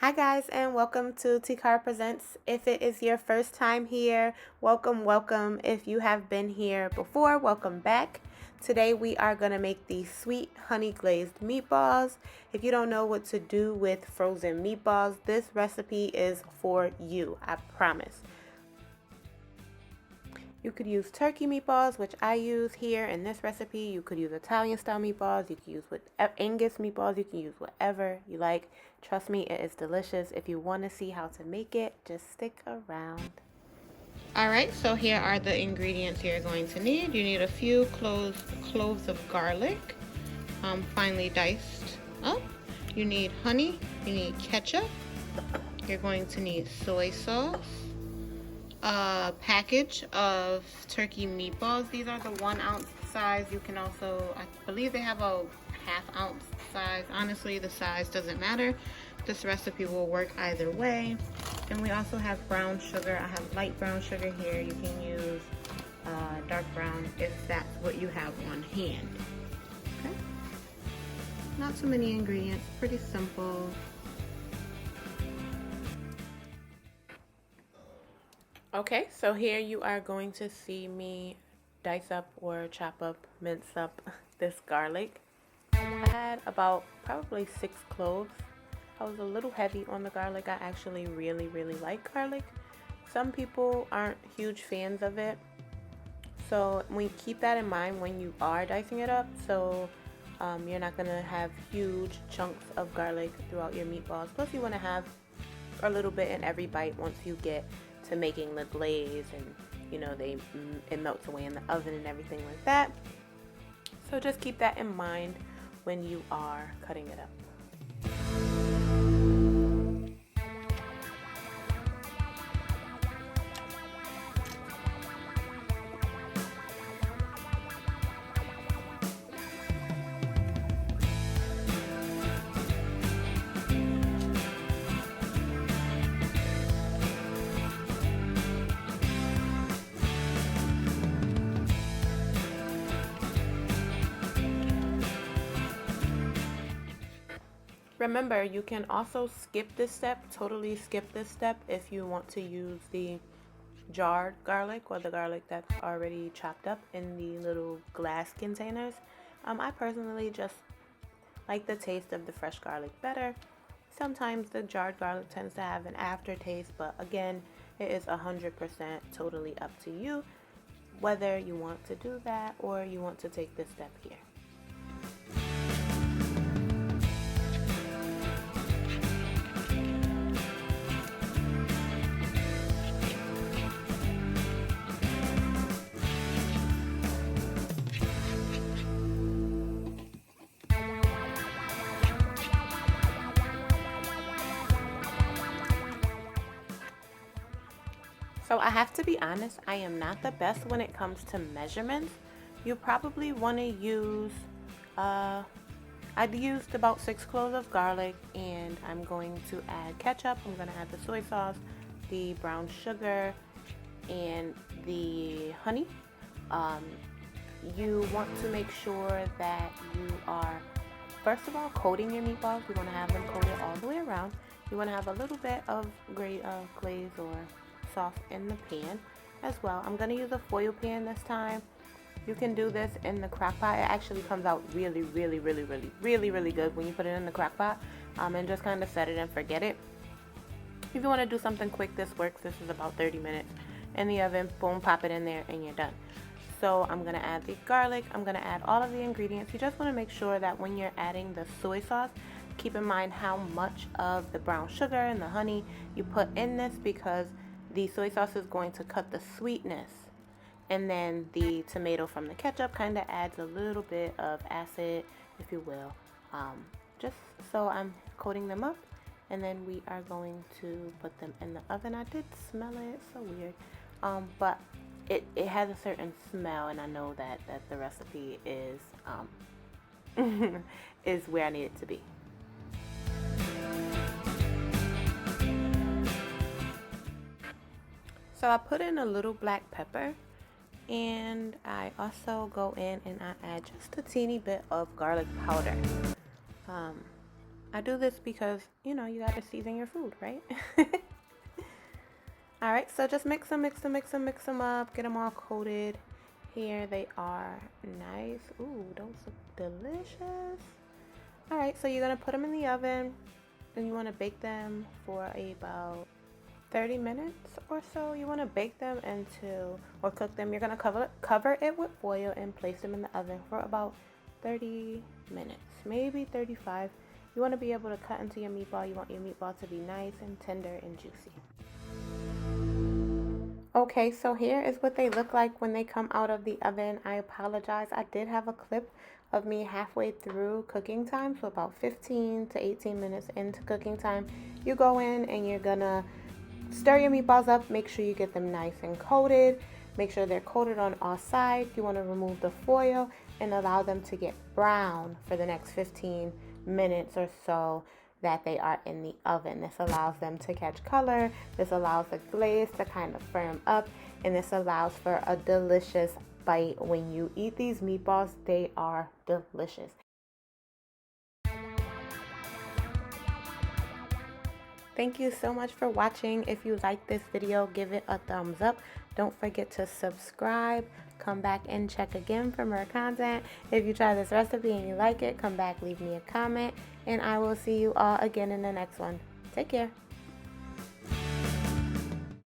Hi guys, and welcome to TCAR Presents. If it is your first time here, welcome, welcome. If you have been here before, welcome back. Today we are going to make these sweet honey glazed meatballs. If you don't know what to do with frozen meatballs, this recipe is for you, I promise. You could use turkey meatballs, which I use here in this recipe. You could use Italian style meatballs. You could use Angus meatballs. You can use whatever you like. Trust me, it is delicious. If you want to see how to make it, just stick around. Alright, so here are the ingredients you're going to need. You need a few cloves of garlic, finely diced up. You need honey. You need ketchup. You're going to need soy sauce. A package of turkey meatballs. These are the 1 ounce size. You can also, I believe they have a ½ ounce size. Honestly, the size doesn't matter. This recipe will work either way. And we also have brown sugar. I have light brown sugar here. You can use dark brown if that's what you have on hand. Okay. Not too many ingredients. Pretty simple. Okay, so here you are going to see me dice up or chop up, mince up this garlic. I had about probably 6 cloves. I was a little heavy on the garlic. I actually really like garlic. Some people aren't huge fans of it. So we keep that in mind when you are dicing it up. So you're not going to have huge chunks of garlic throughout your meatballs. Plus you want to have a little bit in every bite once you get to making the glaze, and you know it melts away in the oven and everything like that. So just keep that in mind when you are cutting it up. Remember, you can also skip this step, totally skip this step if you want to use the jarred garlic or the garlic that's already chopped up in the little glass containers. I personally just like the taste of the fresh garlic better. Sometimes the jarred garlic tends to have an aftertaste, but again, it is 100% totally up to you whether you want to do that or you want to take this step here. So I have to be honest, I am not the best when it comes to measurements. You probably want to use, I'd used about 6 cloves of garlic, and I'm going to add ketchup. I'm going to add the soy sauce, the brown sugar, and the honey. You want to make sure that you are, first of all, coating your meatballs. You want to have them coated all the way around. You want to have a little bit of glaze or sauce in the pan as well. I'm going to use a foil pan this time. You can do this in the crock pot. It actually comes out really good when you put it in the crock pot, and just kind of set it and forget it. If you want to do something quick, this works. This is about 30 minutes in the oven. Boom, pop it in there and you're done. So I'm going to add the garlic. I'm going to add all of the ingredients. You just want to make sure that when you're adding the soy sauce, keep in mind how much of the brown sugar and the honey you put in this, because the soy sauce is going to cut the sweetness, and then the tomato from the ketchup kind of adds a little bit of acid, if you will. Just so I'm coating them up, and then we are going to put them in the oven. I did smell it, it's so weird, but it has a certain smell, and I know that the recipe is is where I need it to be. So I put in a little black pepper, and I also go in and I add just a teeny bit of garlic powder. I do this because, you know, you gotta season your food, right? All right, so just mix them, mix them, mix them, mix them up. Get them all coated. Here they are. Nice. Ooh, those look delicious. All right, so you're gonna put them in the oven and you wanna bake them for about 30 minutes or so. You wanna bake them until, or cook them. You're gonna cover it with foil and place them in the oven for about 30 minutes, maybe 35. You wanna be able to cut into your meatball. You want your meatball to be nice and tender and juicy. Okay, so here is what they look like when they come out of the oven. I apologize. I did have a clip of me halfway through cooking time, so about 15 to 18 minutes into cooking time. You go in and you're gonna stir your meatballs up. Make sure you get them nice and coated. Make sure they're coated on all sides. You want to remove the foil and allow them to get brown for the next 15 minutes or so that they are in the oven. This allows them to catch color. This allows the glaze to kind of firm up, and this allows for a delicious bite. When you eat these meatballs, they are delicious. Thank you so much for watching. If you like this video, give it a thumbs up. Don't forget to subscribe. Come back and check again for more content. If you try this recipe and you like it, come back, leave me a comment, and I will see you all again in the next one. Take care.